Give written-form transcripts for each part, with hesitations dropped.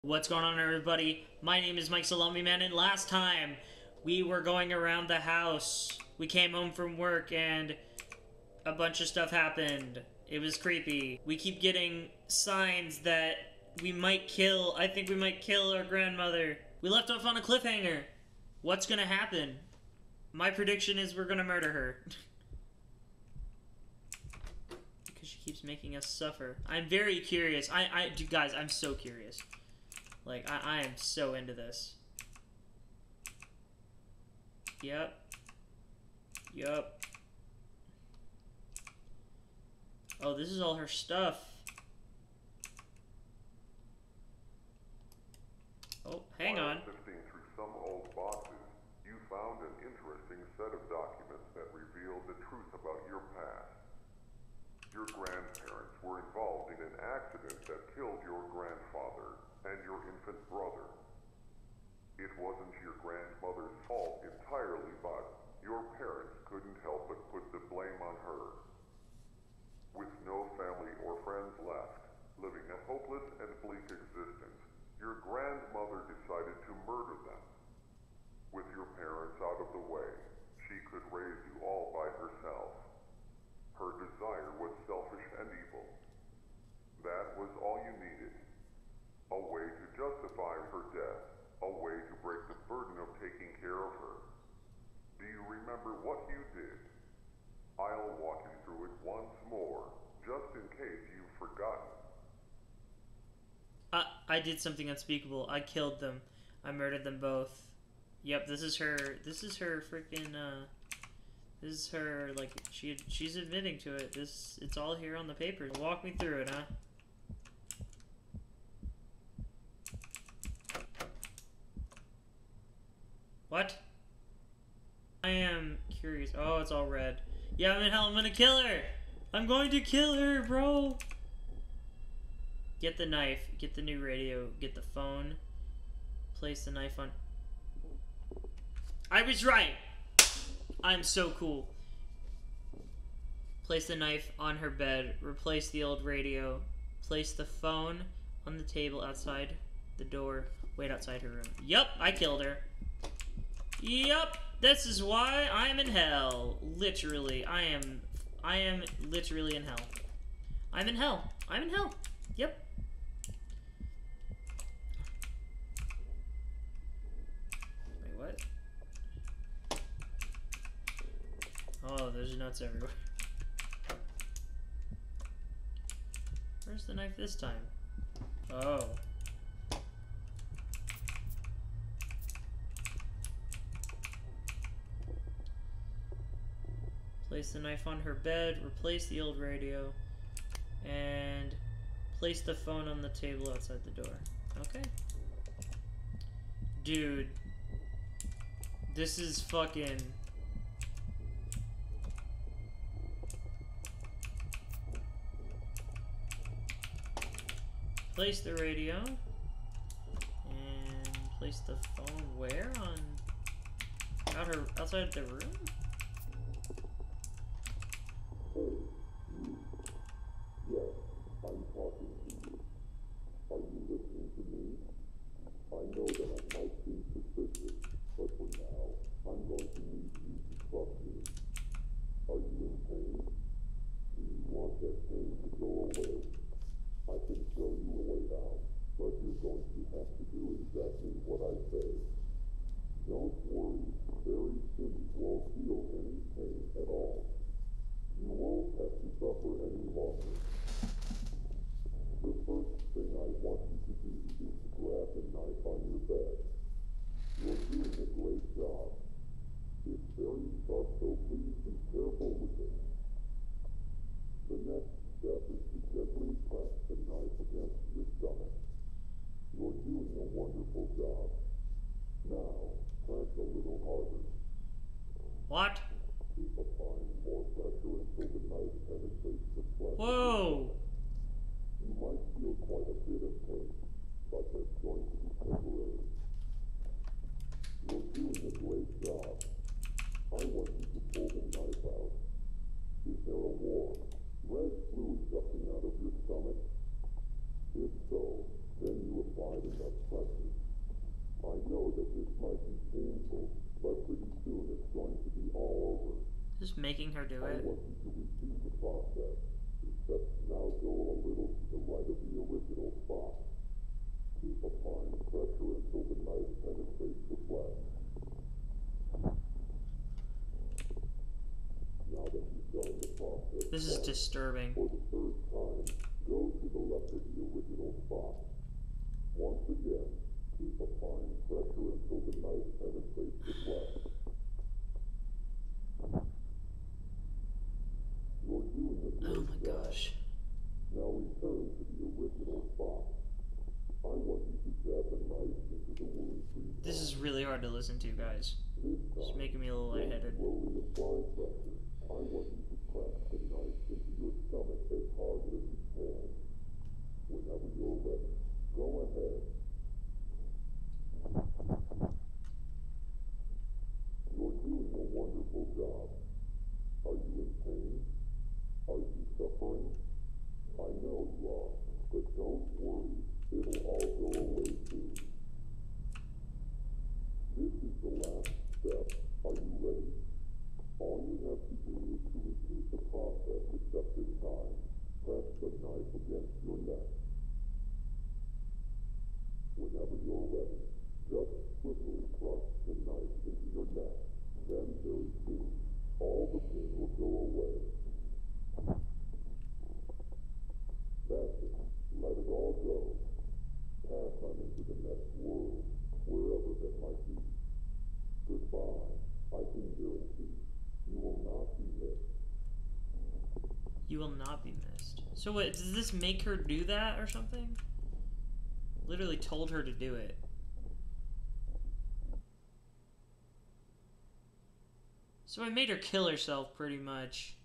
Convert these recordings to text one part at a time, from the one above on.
What's going on, everybody? My name is Mike Salami Man, and last time we were going around the house. We came home from work and a bunch of stuff happened. It was creepy. We keep getting signs that we might kill, I think we might kill our grandmother. We left off on a cliffhanger. What's gonna happen? My prediction is we're gonna murder her. Because she keeps making us suffer. I'm very curious. Guys, I'm so curious. Like, I am so into this. Yep. Oh, this is all her stuff. Oh, hang on. While sifting through some old boxes, you found an interesting set of documents that revealed the truth about your past. Your grandparents were involved in an accident that killed your grandfather and your infant brother. It wasn't your grandmother's fault entirely, but your parents couldn't help but put the blame on her. With no family or friends left, living a hopeless and bleak existence, your grandmother decided to murder them. With your parents out of the way, she could raise you all by herself. Her desire was selfish and evil. That was all you needed. A way to justify her death, a way to break the burden of taking care of her. Do you remember what you did? I'll walk you through it once more, just in case you've forgotten. I did something unspeakable. I killed them. I murdered them both. Yep, this is her freaking, this is her, like, she's admitting to it. It's all here on the paper. Walk me through it, huh? What? I am curious. Oh, it's all red. Yeah, I'm in hell. I'm gonna kill her. I'm going to kill her, bro. Get the knife. Get the new radio. Get the phone. Place the knife on. I was right. I'm so cool. Place the knife on her bed. Replace the old radio. Place the phone on the table outside the door. Wait outside her room. Yup, I killed her. Yup, this is why I'm in hell. Literally, I am literally in hell. I'm in hell. I'm in hell. Yep. Wait, what? Oh, there's nuts everywhere. Where's the knife this time? Oh. Place the knife on her bed, replace the old radio, and place the phone on the table outside the door. Okay. Dude. This is fucking... Place the radio, and place the phone where? Outside the room? Yes, I'm talking to you. Are you listening to me? I know that I might seem suspicious, but for now, I'm going to need you to trust me. Are you in pain? Do you want that pain to go away? I can show you a way out, but you're going to have to do exactly what I say. Don't worry, very soon you won't feel any pain at all. You won't have to suffer any longer. The first thing I want you to do is to grab the knife on your bed. You're doing a great job. It's very sharp, so please be careful with it. The next step is to gently press the knife against your stomach. You're doing a wonderful job. Now, press a little harder. What? Keep applying more pressure until the knife penetrates the flesh. Whoa! You might feel quite a bit of pain, but that's going to be temporary. You're doing a great job. I want you to pull the knife out. Is there a warm, red fluid gushing out of your stomach? If so, then you applied enough making her do I it? want you to repeat the process, except now go a little to the right of the original spot. Keep applying pressure until the knife penetrates the flesh. Now that you've done the process This is twice, disturbing. for the third time, go to the left of the original spot. Once again, keep applying pressure until the knife penetrates the flesh. You're doing a Oh great my job. gosh. Now return to the original spot. I want you to jab the knife into the wound 3 times. This is really hard to listen to, guys. This It's time, making me a little don't lightheaded. slowly apply pressure. I want you to press the knife into your stomach as hard as you can. Whenever you're ready, go ahead. You're doing a wonderful job. Are you in pain? Are you suffering? I know you are, but don't worry. It'll all go away soon. This is the last step. Are you ready? All you have to do is to repeat the process, except this time. Press the knife against your neck. Whenever you're ready, just quickly thrust the knife into your neck. Then very soon, all the pain will go away. That's it. Let it all go. Pass on into the next world, wherever that might be. Goodbye. I can guarantee you will not be missed. You will not be missed. So what, does this make her do that or something? Literally told her to do it. So I made her kill herself, pretty much.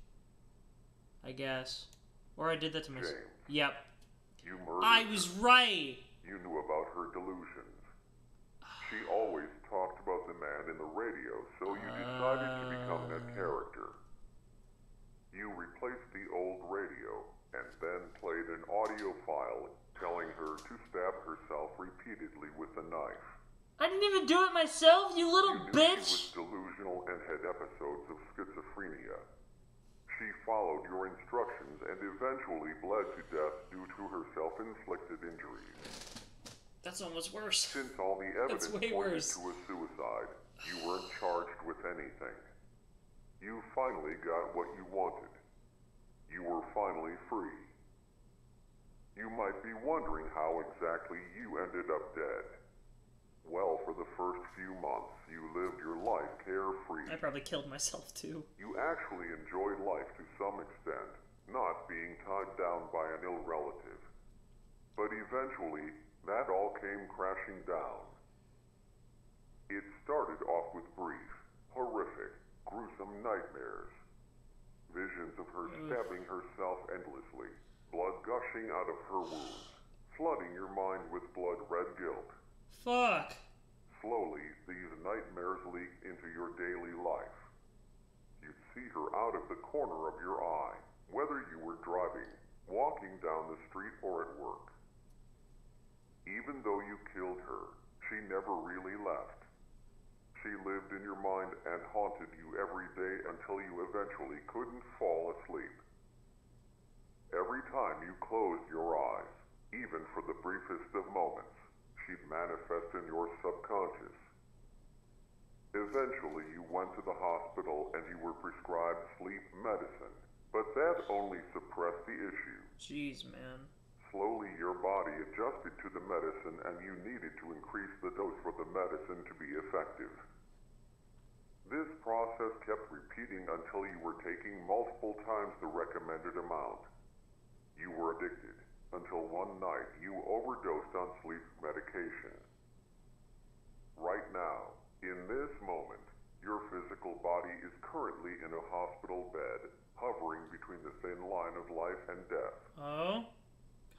I guess. Or I did that to myself. James, Yep. you murdered I her. was right! You knew about her delusions. She always talked about the man in the radio, so you decided to become that character. You replaced the old radio, and then played an audio file telling her to stab herself repeatedly with a knife. I didn't even do it myself, you little You knew bitch! she was delusional and had episodes of schizophrenia. She followed your instructions and eventually bled to death due to her self-inflicted injuries. That's almost worse. Since all the evidence way pointed worse. to a suicide, you weren't charged with anything. You finally got what you wanted. You were finally free. You might be wondering how exactly you ended up dead. Well, for the first few months, you lived your life carefree. I probably killed myself too. You actually enjoyed life to some extent, not being tied down by an ill relative. But eventually, that all came crashing down. It started off with brief, horrific, gruesome nightmares. Visions of her stabbing herself endlessly, blood gushing out of her wounds, flooding your mind with blood-red guilt. Fuck. Slowly, these nightmares leaked into your daily life. You'd see her out of the corner of your eye, whether you were driving, walking down the street, or at work. Even though you killed her, she never really left. She lived in your mind and haunted you every day until you eventually couldn't fall asleep. Every time you closed your eyes, even for the briefest of moments, she'd manifest in your subconscious. Eventually, you went to the hospital and you were prescribed sleep medicine, but that only suppressed the issue. Jeez, man. Slowly, your body adjusted to the medicine and you needed to increase the dose for the medicine to be effective. This process kept repeating until you were taking multiple times the recommended amount. You were addicted, until one night you overdosed on sleep medication. Right now, in this moment, your physical body is currently in a hospital bed, hovering between the thin line of life and death. Oh?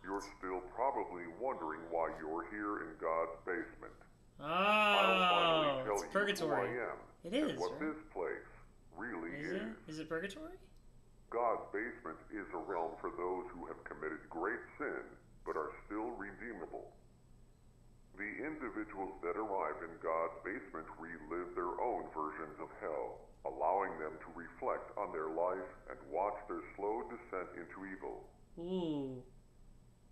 You're still probably wondering why you're here in God's basement. Oh, I'll finally tell it's you purgatory. who I am It and is, what right? this place really Is it? Is it purgatory? God's basement is a realm for those who have committed great sin but are still redeemable. The individuals that arrive in God's basement relive their own versions of hell, allowing them to reflect on their life and watch their slow descent into evil. Ooh.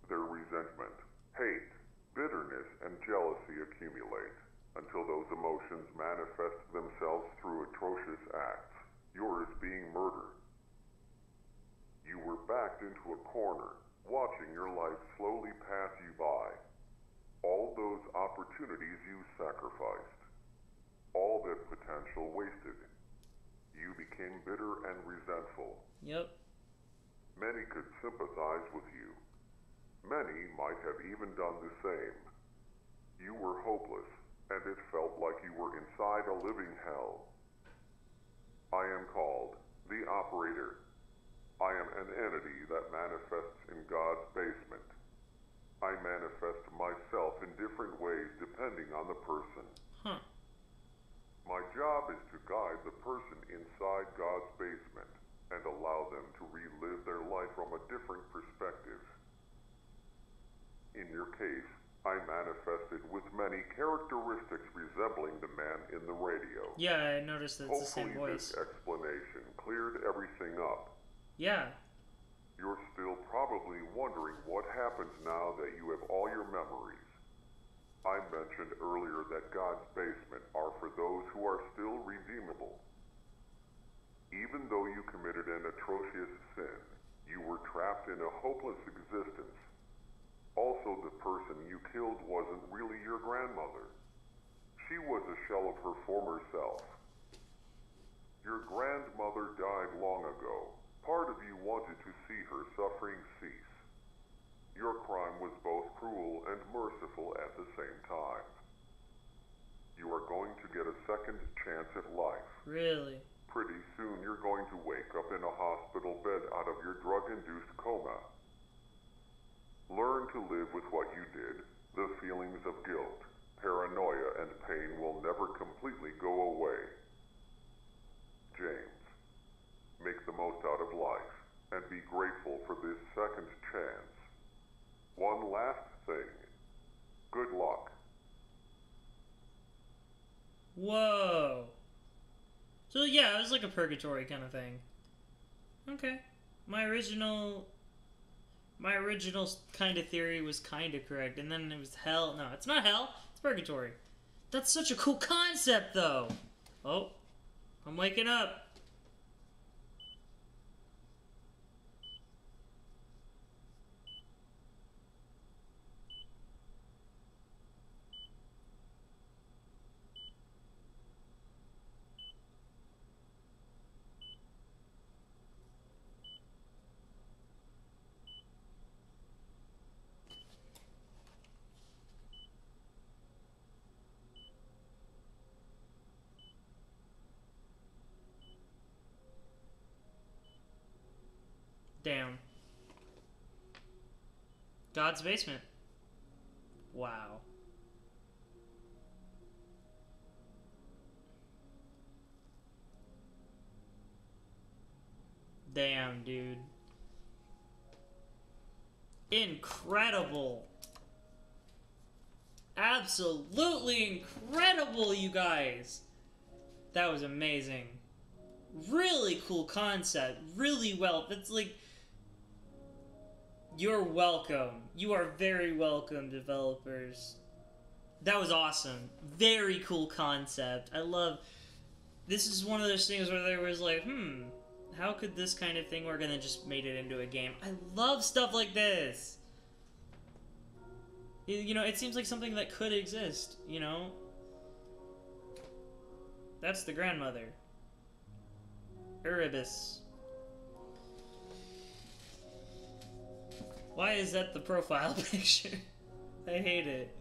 Their resentment, hate, bitterness, and jealousy accumulate until those emotions manifest themselves through atrocious acts, yours being murder. You were backed into a corner, watching your life slowly pass you by. All those opportunities you sacrificed. All that potential wasted. You became bitter and resentful. Yep. Many could sympathize with you. Many might have even done the same. You were hopeless, and it felt like you were inside a living hell. I am called the Operator. I am an entity that manifests in God's basement. I manifest myself in different ways depending on the person. Huh. My job is to guide the person inside God's basement and allow them to relive their life from a different perspective. In your case, I manifested with many characteristics resembling the man in the radio. Yeah, I noticed that it's the same Hopefully voice. this explanation cleared everything up. Yeah. You're still probably wondering what happens now that you have all your memories. I mentioned earlier that God's basement are for those who are still redeemable. Even though you committed an atrocious sin, you were trapped in a hopeless existence. Also, the person you killed wasn't really your grandmother. She was a shell of her former self. Your grandmother died long ago. Part of you wanted to see her suffering cease. Your crime was both cruel and merciful at the same time. You are going to get a second chance at life. Really? Pretty soon you're going to wake up in a hospital bed out of your drug-induced coma. Learn to live with what you did. The feelings of guilt, paranoia, and pain will never completely go away. James. Make the most out of life, and be grateful for this second chance. One last thing. Good luck. Whoa. So yeah, it was like a purgatory kind of thing. Okay. My original kind of theory was kind of correct, and then it was hell. No, it's not hell. It's purgatory. That's such a cool concept, though. Oh, I'm waking up. Damn. God's basement. Wow. Damn, dude. Incredible. Absolutely incredible, you guys. That was amazing. Really cool concept. Really well. That's like... You're welcome. You are very welcome, developers. That was awesome. Very cool concept. I love... This is one of those things where there was like, how could this kind of thing work, and then just made it into a game. I love stuff like this. You know, it seems like something that could exist, you know? That's the grandmother. Erebus. Why is that the profile picture? I hate it.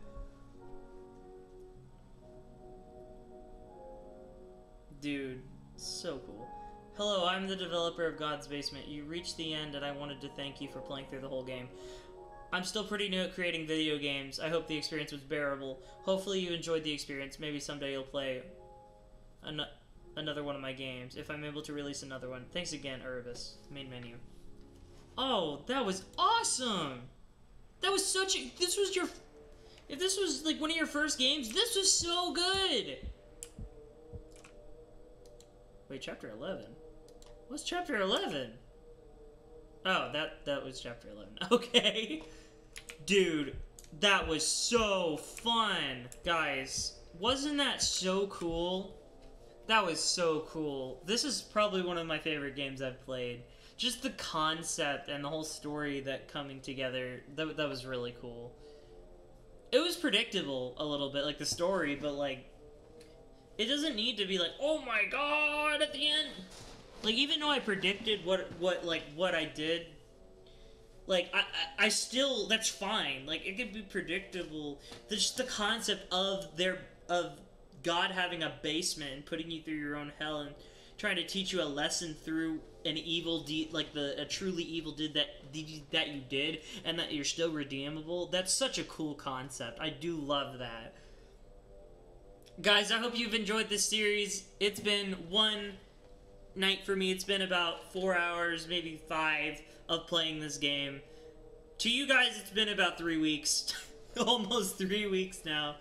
Dude, so cool. Hello, I'm the developer of God's Basement. You reached the end, and I wanted to thank you for playing through the whole game. I'm still pretty new at creating video games. I hope the experience was bearable. Hopefully you enjoyed the experience. Maybe someday you'll play another one of my games, if I'm able to release another one. Thanks again, Erebus. Main menu. Oh, that was awesome! That was such a... This was your... If this was like one of your first games, this was so good. Wait, chapter 11? What's chapter 11? Oh, that was chapter 11. Okay. Dude, that was so fun. Guys, wasn't that so cool? That was so cool. This is probably one of my favorite games I've played. Just the concept and the whole story that coming together, that was really cool. It was predictable a little bit, like the story, but like, it doesn't need to be like, oh my god, at the end. Like, even though I predicted what I did, like, I still, that's fine. Like, it could be predictable. Just the concept of God having a basement and putting you through your own hell and trying to teach you a lesson through an evil deed, like a truly evil deed that you did, and that you're still redeemable. That's such a cool concept. I do love that. Guys, I hope you've enjoyed this series. It's been one night for me. It's been about 4 hours, maybe 5, of playing this game. To you guys, it's been about 3 weeks. Almost 3 weeks now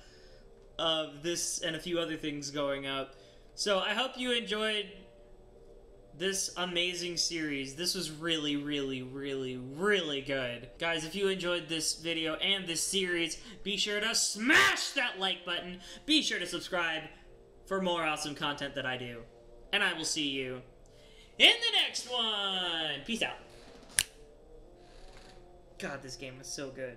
of this and a few other things going up. So I hope you enjoyed this amazing series. This was really, really, really, really good. Guys, if you enjoyed this video and this series, be sure to smash that like button. Be sure to subscribe for more awesome content that I do. And I will see you in the next one. Peace out. God, this game was so good.